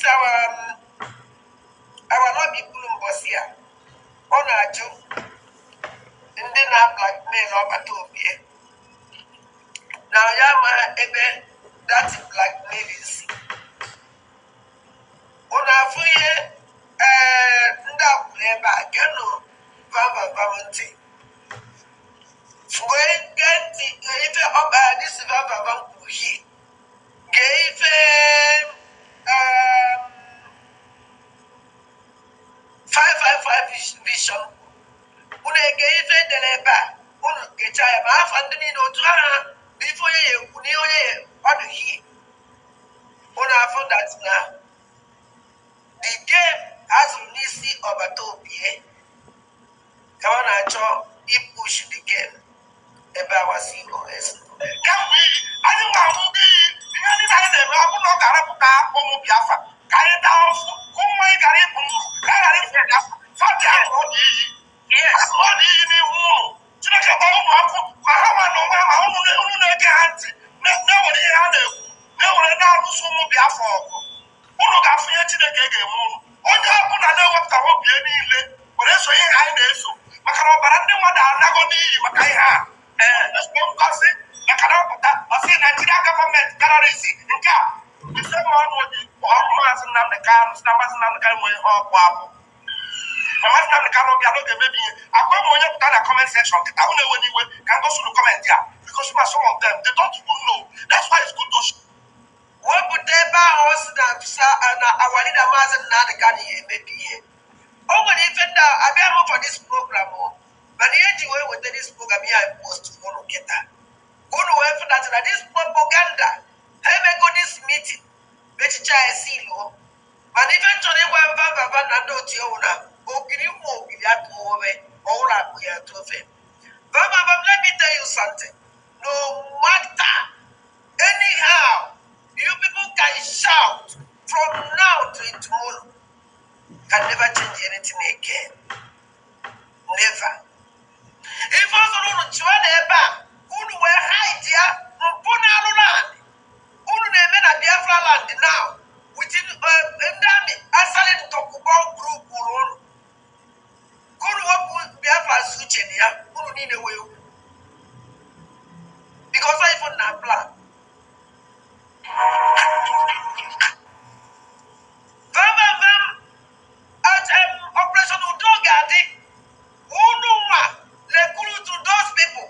this our lobby was here. On our job, and then I blackmail up at Tobie. Now, Yama, that's blackmailing. On our foyer, now, never again, Vava. When get the up this Vava gave 555 vision. Una gave the labor. Una get I am half and then no before you on the heat. Una found that now. The game has Nisi of a Tobie. Come on, I saw he push the game. About was COS. I don't want to be Biafra. Carry down, who may carry yes, what is the wool? To look at comment section. I don't know anyway. Can go to the comment there because some of them they don't even know. That's why it's good to show. What would they buy us that our leader was not the Ghana maybe here? Oh, when even now I be able for this program, but the anyway with this program here I post to go get that. Go to where for that this propaganda. I may go this meeting, which I see low. But eventually when Vava and not your owner, okay, you move that over. All up we are to fail. But let me tell you something. No matter anyhow, you people can shout from now to tomorrow. Can never change anything again. Never. If I was on Chuaneba, who were hide here, Mpuna land, who name a Biafra land now, within Ndami, Asalin Tokubo group. Biafra switching here, who need a will. Because I put that plan. At Operation Udogadi, who know what? Let go to those people.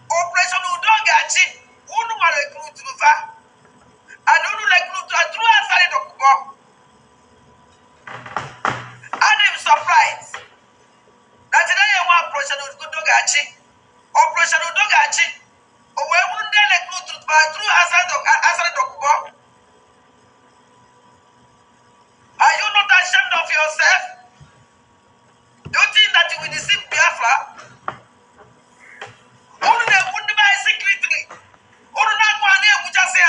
Operation Udogadi, who know what let go to the far. I don't know let go to a true aside of Kubo. I'm surprised that today I want Operation Udogachi, or where wouldn't they let go to buy through Asad Dokubo? Are you not ashamed of yourself? Do you think that you will deceive Biafra? Only they wouldn't buy secretly. Only not one day would just say,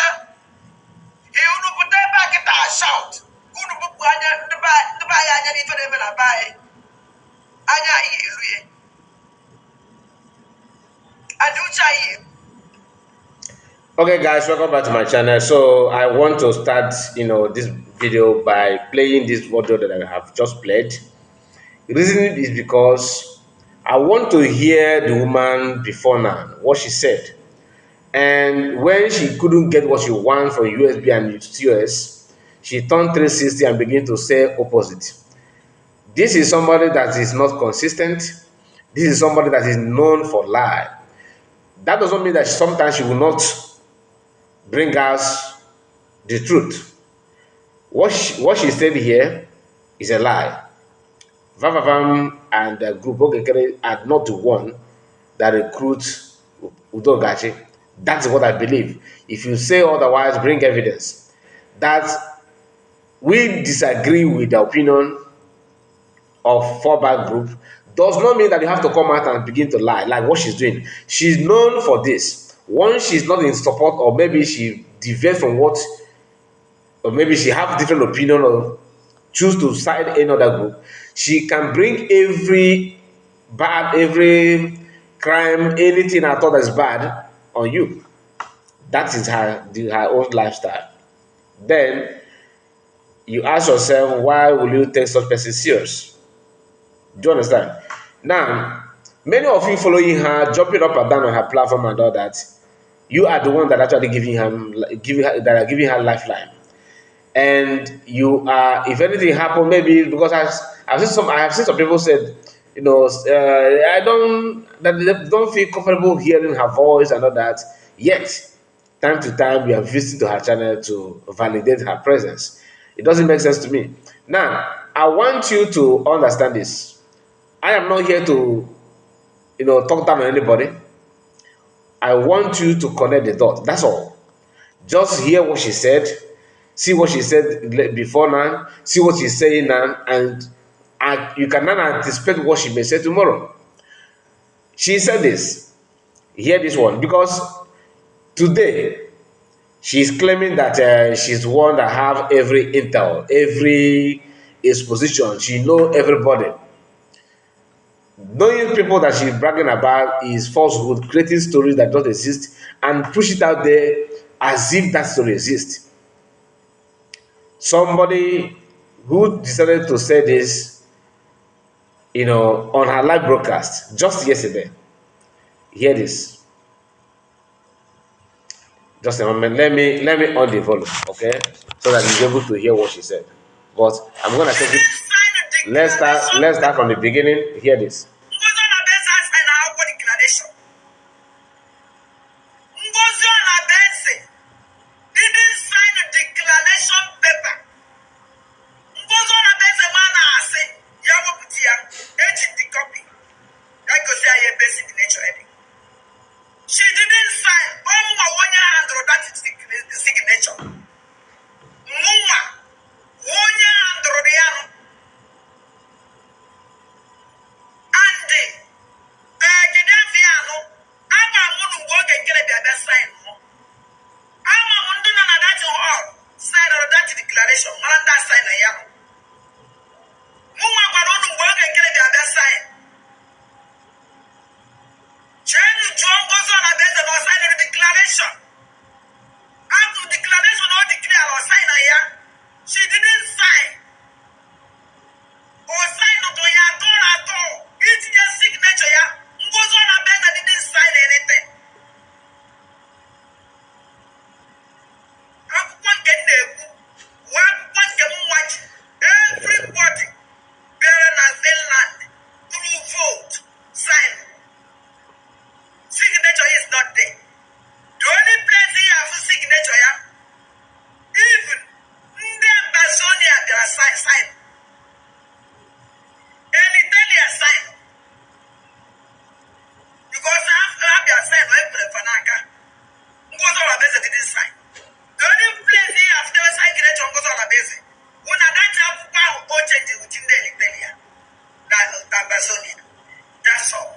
he would put their back at a shout. Okay guys, welcome back to my channel. So I want to start this video by playing this audio that I have just played. The reason is because I want to hear the woman before now, what she said. And when she couldn't get what she wanted from USB and TOS, she turned 360 and began to say opposite. This is somebody that is not consistent. This is somebody that is known for lie. That doesn't mean that sometimes she will not bring us the truth. What she said here is a lie. Vavavam and the group Ogekere are not the one that recruits Udogachi. That's what I believe. If you say otherwise, bring evidence. That we disagree with the opinion of fallback group does not mean that you have to come out and begin to lie like what she's doing. She's known for this. Once she's not in support, or maybe she deviates from what, or maybe she have different opinion or choose to side another group, she can bring every bad, every crime, anything at all that's bad on you. That is her own lifestyle. Then you ask yourself, why will you take such person serious? Do you understand? Now, many of you following her, jumping up and down on her platform and all that, you are the one that actually that are giving her lifeline. And you are, if anything happen, maybe because I have seen some people said, I they don't feel comfortable hearing her voice and all that. Yet, time to time, we are visiting to her channel to validate her presence. It doesn't make sense to me. Now, I want you to understand this. I am not here to, talk down on anybody. I want you to connect the dots. That's all. Just hear what she said, see what she said before now, see what she's saying now, and you can now anticipate what she may say tomorrow. She said this. Hear this one, because today she's claiming that she's the one that have every intel, every exposition. She know everybody. Knowing people that she's bragging about is falsehood, creating stories that don't exist and push it out there as if that story exists. Somebody who decided to say this, on her live broadcast just yesterday. Hear this. Just a moment. Let me on the volume, okay, so that you're able to hear what she said. But I'm gonna take it. Let's start from the beginning. Hear this. She didn't sign. Mama, one year hand that is the signature. Mama, one year hand the hand. And Gedafiano, I'm a woman who can get a best sign. I'm a woman that all sign or that declaration. Man, that sign I am. Mama, but on the work and get a best sign. Jenny John goes on a best of sign of declaration. After declaration or declare or sign I am, she didn't sign. Or sign not to your door at all. It's your signature, yeah. Goes on a bed that didn't sign anything. Have one get there. One get watch. Everybody, better than Finland, through vote, sign. Signature is not there. The only place you have a signature, yeah. Even the Amazonia, there are sign. And Italia sign. Because I have your sign, I put a fanaka. Goes on a base didn't sign. The only place you have never signed signature goes on a base. When I got to have one change within the Italia, the Amazonia. That's all.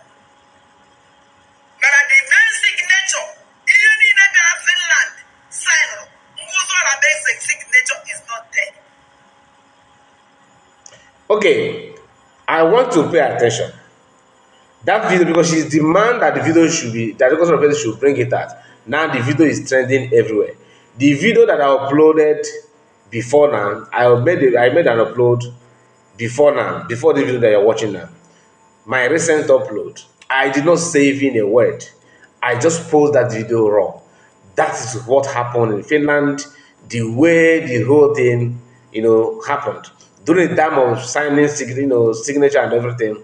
But at the main signature, even in the Finland, sign goes on a basic signature is not there. Okay, I want to pay attention. That video, because she's demand that the video should be, that the person should bring it out. Now the video is trending everywhere. The video that I uploaded before now, I made an upload before now, before the video that you're watching now. My recent upload, I did not save in a word. I just post that video raw. That is what happened in Finland, the way the whole thing, happened. During the time of signing, signature and everything.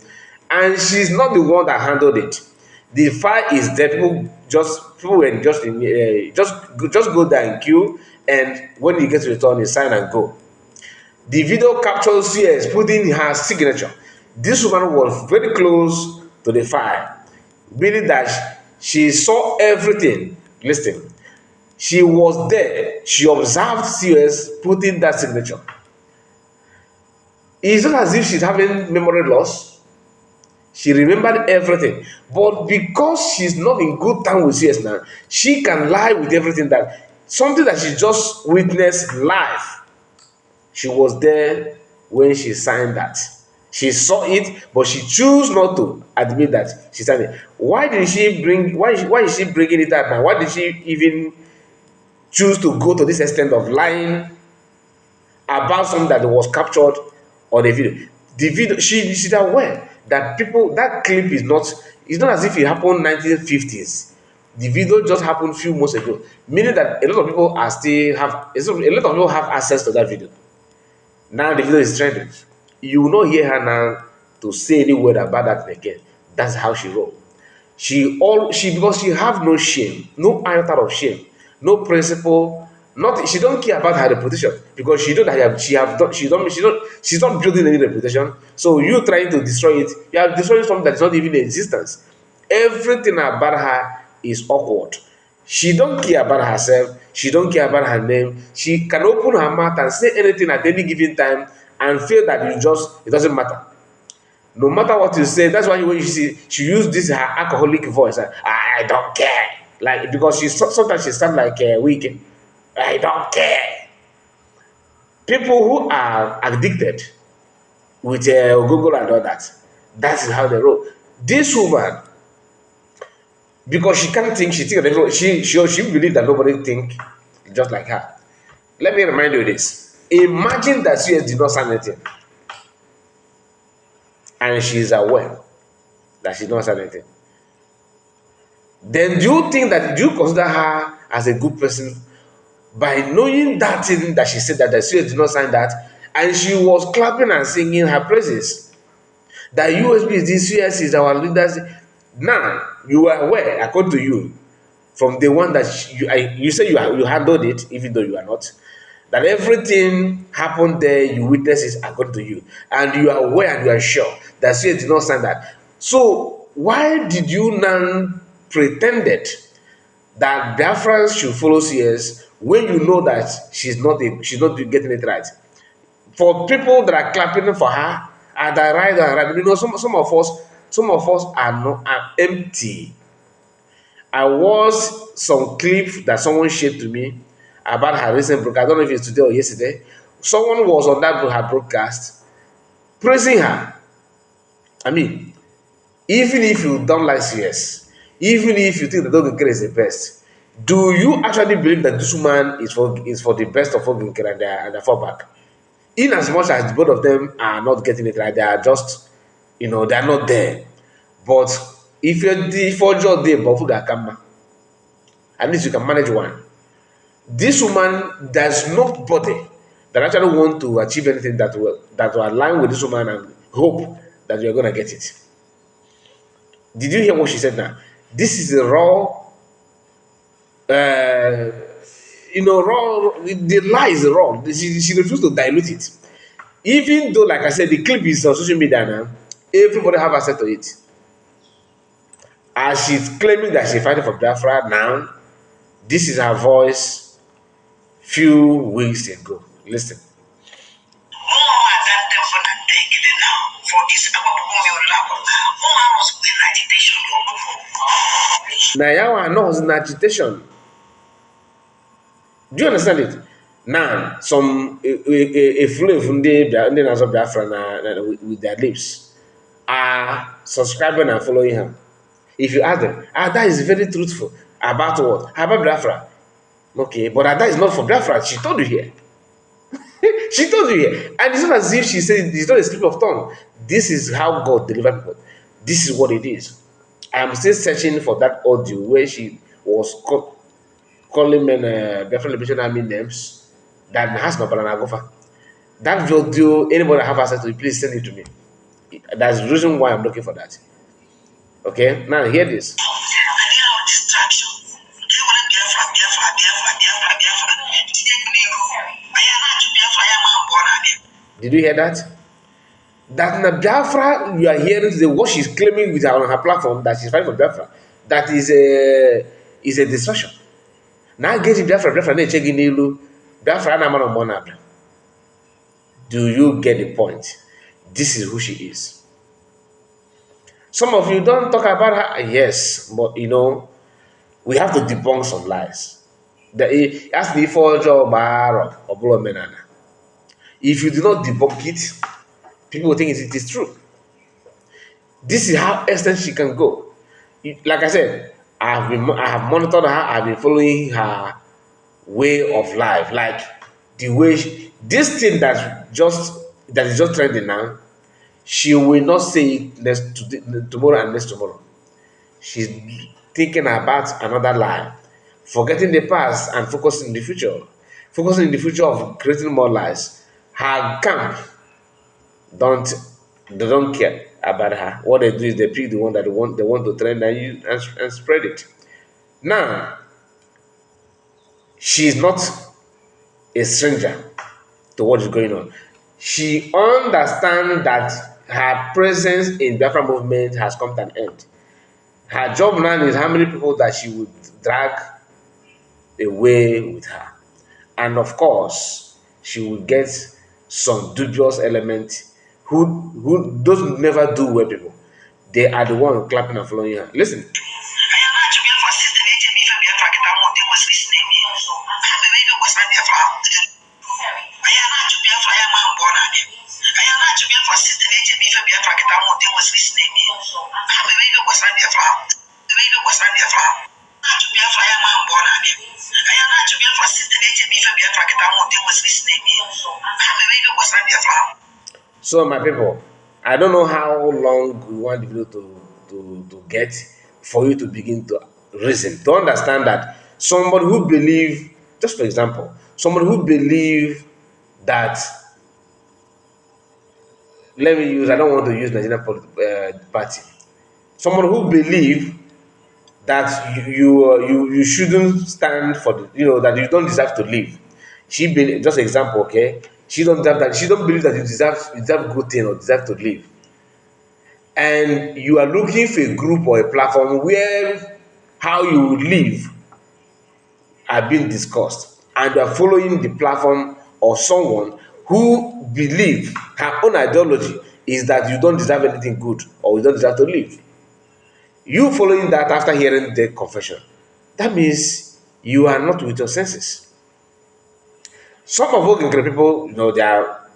And she's not the one that handled it. The file is there. People were just go there and queue, and when you get to return, you sign and go. The video captures CS putting her signature. This woman was very close to the file, meaning that she saw everything. Listen, she was there. She observed CS putting that signature. It's not as if she's having memory loss. She remembered everything. But because she's not in good time with CS now, she can lie with everything, that something that she just witnessed live. She was there when she signed that. She saw it, but she chose not to admit that she signed it. Why is she bringing it out now? Why did she even choose to go to this extent of lying about something that was captured on the video. The video, she's aware that people, that clip is not, it's not as if it happened 1950s. The video just happened few months ago, meaning that a lot of people are still have, a lot of people have access to that video. Now the video is trending. You will not hear her now to say any word about that again. That's how she roll. She because she have no shame, no iota of shame, no principle, not she don't care about her reputation because she know that she's not building any reputation. So you trying to destroy it, you are destroying something that's not even in existence. Everything about her is awkward. She don't care about herself, she don't care about her name. She can open her mouth and say anything at any given time and feel that it doesn't matter. No matter what you say, that's why when you see she use this her alcoholic voice. I don't care, like because sometimes she sound like weak. I don't care. People who are addicted with Google and all that, that is how they roll. This woman, because she can't think, she think that she believe that nobody think just like her. Let me remind you this. Imagine that CS did not sign anything, and she is aware that she did not sign anything. Then do you consider her as a good person by knowing that thing that she said that the CS did not sign that, and she was clapping and singing her praises? That USB is this, CS is our leaders. Now you are aware, according to you, from the one that you say you handled it, even though you are not, that everything happened there, you witness it according to you, and you are aware and you are sure that CS did not sign that. So why did you now pretended that Biafrans should follow CS when you know that she's not getting it right? For people that are clapping for her and that right and right, you know, some of us are empty. I watched some clip that someone shared to me about her recent broadcast. I don't know if it's today or yesterday. Someone was on her broadcast praising her. I mean, even if you don't like CS, even if you think that Oginkere is the best, do you actually believe that this woman is for the best of Oginkere and their fallback? In as much as both of them are not getting it right, they are just, they are not there. But if you're the forger there, but at least you can manage one. This woman, there's nobody that actually want to achieve anything that will align with this woman and hope that you're gonna get it. Did you hear what she said now? This is a raw, raw. The lie is raw. She refused to dilute it. Even though, like I said, the clip is on social media now, everybody have access to it. As she's claiming that she's fighting for Biafra now, this is her voice few weeks ago. Listen. Now, y'all know in agitation. Do you understand it? Now, some a flow from the Biafra with their lips are subscribing and following him. If you ask them, that is very truthful. About what? About Biafra. Okay, but that is not for Biafra. She told you here. She told you here. And it's not as if she said it's not a slip of tongue. This is how God delivered people. This is what it is. I am still searching for that audio where she was calling men Biafra Liberation Army names that has no Balanagofa. That video, anybody have access to it, please send it to me. That's the reason why I'm looking for that. Okay, now hear this. Did you hear that? That na Biafra, you are hearing today what she's claiming with her on her platform that she's fighting for Biafra. That is a distraction. Now get Biafra, na check in Ilu, Biafra na man on Monabla. Do you get the point? This is who she is. Some of you don't talk about her, yes, but we have to debunk some lies. That's the forger bar or blow menana. If you do not debunk it, people will think it is true. This is how extent she can go. Like I said, I have monitored her. I've been following her way of life, like the way this thing that is just trending now. She will not say it tomorrow and next tomorrow. She's thinking about another life, forgetting the past and focusing in the future. Focusing in the future of creating more lives. Her camp don't they don't care about her. What they do is they pick the one that they want to trend and use and spread it. Now she's not a stranger to what is going on. She understands that her presence in Biafra movement has come to an end. Her job now is how many people that she would drag away with her. And of course, she will get some dubious element who those who never do well people. They are the one clapping and following her. Listen. So my people, I don't know how long we want the video to get for you to begin to reason, to understand that somebody who believe, just for example, somebody who believe that, let me use, I don't want to use Nigerian party. Someone who believe that you shouldn't stand for the, that you don't deserve to live. She believe, just example, okay. She don't have that. She don't believe that you deserve good thing or deserve to live. And you are looking for a group or a platform where how you would live are being discussed, and you are following the platform of someone who believe her own ideology is that you don't deserve anything good or you don't deserve to live. You following that after hearing the confession, that means you are not with your senses. Some of Oginkere people, they are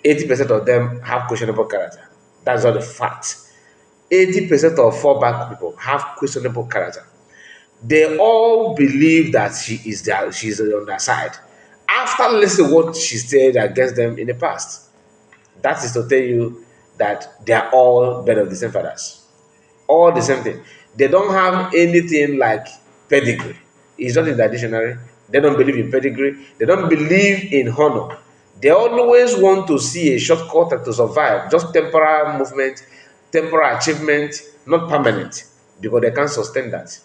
80% of them have questionable character. That's not the fact. 80% of fallback people have questionable character. They all believe that she's on their side. After listening to what she said against them in the past, that is to tell you that they are all bed of the same fathers. All the same thing. They don't have anything like pedigree. It's not in the dictionary. They don't believe in pedigree. They don't believe in honor. They always want to see a shortcut to survive, just temporary movement, temporary achievement, not permanent, because they can't sustain that.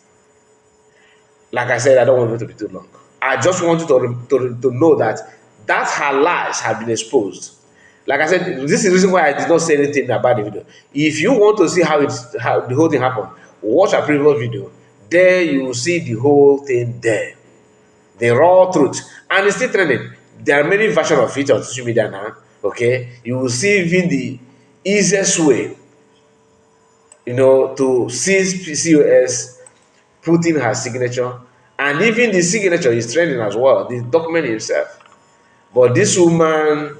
Like I said, I don't want it to be too long. I just want you to know that her lies have been exposed. Like I said, this is the reason why I did not say anything about the video. If you want to see how the whole thing happened, watch a previous video. There you will see the whole thing there. The raw truth. And it's still trending. There are many versions of it on social media now. Okay? You will see even the easiest way, to seize PCOS, put in her signature, and even the signature is trending as well, the document himself. But this woman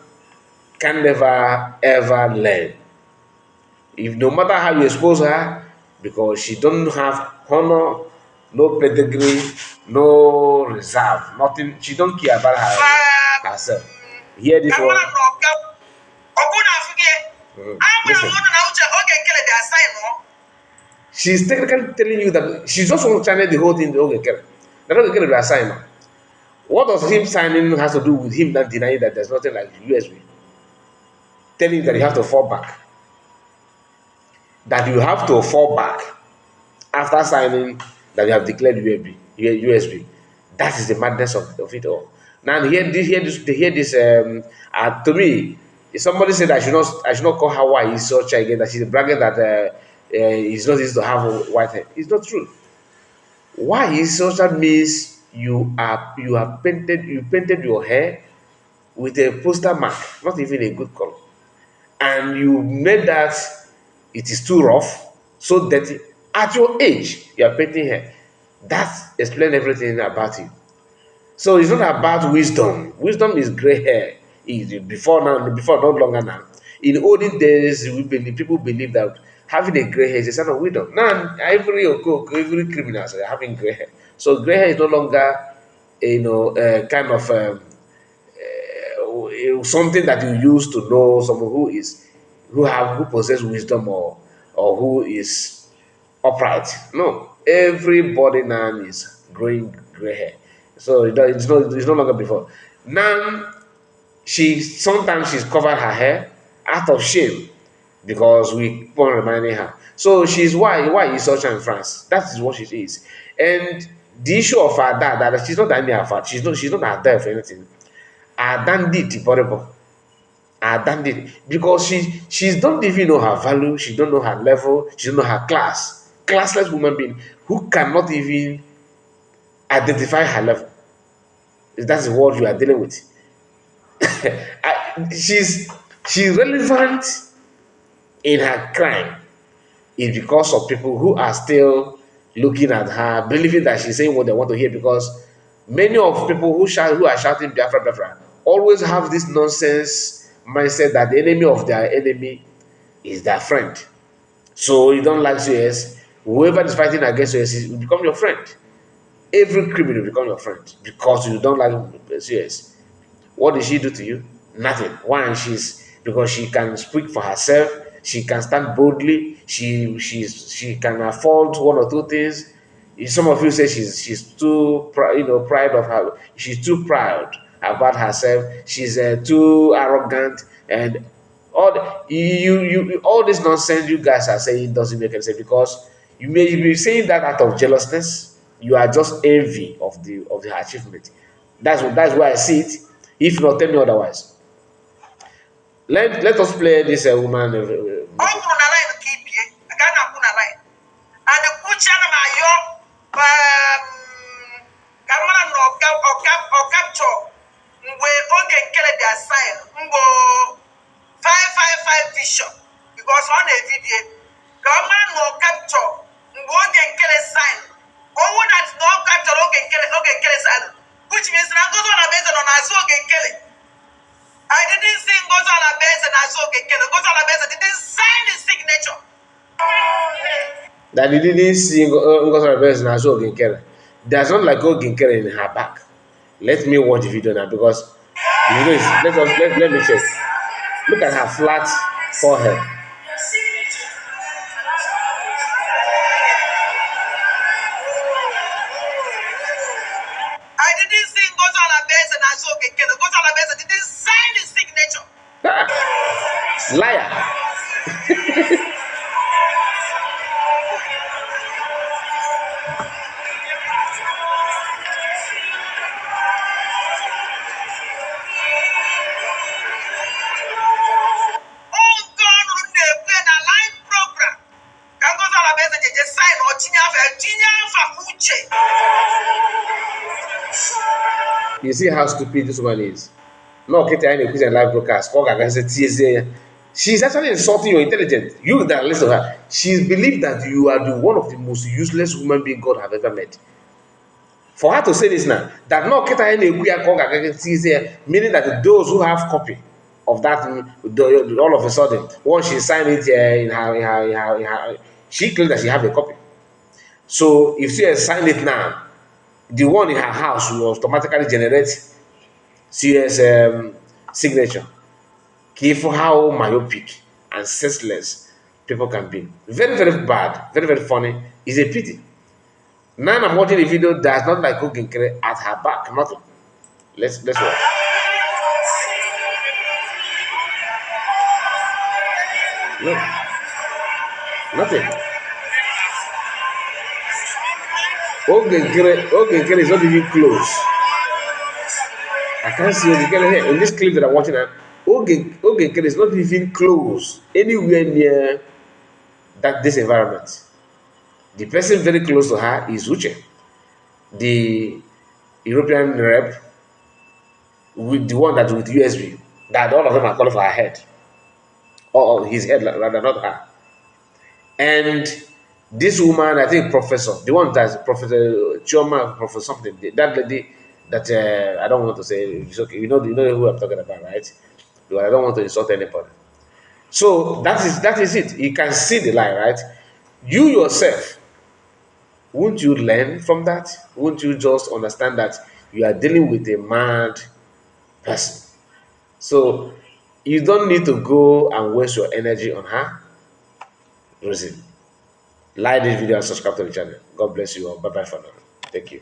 can never ever learn. If no matter how you expose her, because she don't have honor, no pedigree, no reserve, nothing. She don't care about herself. Hear this one. Listen. She's technically telling you that she just wants to channel the whole thing to Ogekere. That Ogekere will assign her. What does him signing has to do with him not denying that there's nothing like USB? Telling you that you have to fall back. That you have to fall back after signing that you have declared USB. That is the madness of it all. Now hear this. To me, if somebody said I should not call her white, it's such again that she's bragging that it's not easy to have white hair. It's not true. Why is such that means you painted your hair with a poster mark, not even a good color, and you made that it is too rough, so dirty. At your age, you are painting hair. That explains everything about you. So it's not about wisdom. Wisdom is gray hair. Before not longer now. In olden days, people believe that having a gray hair is a sign of wisdom. Now, every criminal is having gray hair. So gray hair is no longer kind of something that you use to know someone who possess wisdom, or who is upright. No, everybody now is growing gray hair, so it's no longer before. Now sometimes she's covered her hair out of shame, because we keep on reminding her. So she's why is such in France. That is what she is. And the issue of her dad, that she's not any of her, she's not her dad for anything. Her dad did Itiboribor. Her dad did, because she don't even know her value, she don't know her level, she don't know her class. Classless woman being who cannot even identify her level. That's the word you are dealing with. She's relevant in her crime is because of people who are still looking at her, believing that she's saying what they want to hear. Because many of people who are shouting Biafra, Biafra, always have this nonsense mindset that the enemy of their enemy is their friend. So you don't like US, whoever is fighting against US will become your friend. Every criminal will become your friend because you don't like US. What did she do to you? Nothing. One, because she can speak for herself. She can stand boldly. She can afford one or two things. Some of you say she's too pride of her. She's too proud about herself. She's too arrogant, and all this nonsense you guys are saying doesn't make any sense, because you may be saying that out of jealousness. You are just envy of the achievement. That's why I see it. If not, tell me otherwise. Let us play this woman. Ọ kwuru na line ka ibie, aga na-akwụ na line. And the kuchi ana m ayọ ka mara na ọ capture mgbe oge nkele dị assign mgbo 555 vision, because ọ na-evidie ka ọ mara na ọ capture mgbe oge nkele sign. Ọnwụ na ọ capture oge nkele sign, which means na Ngozi Olabeze nọ n'azụ oge nkele. I didn't see Ngozi Olabeze n'azụ oge nkele. Ngozi Olabeze didn't sign his signature. That he didn't see Ngozi Olabeze n'azụ oge nkele. There's not like oge nkele in her back. Let me watch the video now, because the video is, let me check. Look at her flat forehead. I didn't see Ngozi Olabeze n'azụ oge nkele. Ngozi Olabeze didn't sign his signature. Liar. You see how stupid this woman is. No, live broadcast. She's actually insulting your intelligence. You that listen to her, she believes that you are one of the most useless human being God have ever met. For her to say this now, that no meaning that those who have copy of that, all of a sudden, once she signed it in her, she claims that she have a copy. So if she has signed it now, the one in her house will automatically generate CS signature. Careful how myopic and senseless people can be. Very, very bad, very, very funny. It's a pity. Now I'm watching the video that's not like cooking at her back, nothing. Let's watch. No. Nothing. Ogenkere is not even close. I can't see Ogenkere here. In this clip that I'm watching now, Ogenkere is not even close anywhere near this environment. The person very close to her is Uche, the European rep, with the one that with USB, that all of them are calling for her head. Or his head, rather, not her. And this woman, I think Professor, the one that's Professor Chioma, Professor something, that lady that I don't want to say, it's okay, you know who I'm talking about, right? Because I don't want to insult anybody. So that is it. You can see the lie, right? You yourself, won't you learn from that? Won't you just understand that You are dealing with a mad person. So you don't need to go and waste your energy on her reason. Like this video and subscribe to the channel. God bless you all. Bye bye for now. Thank you.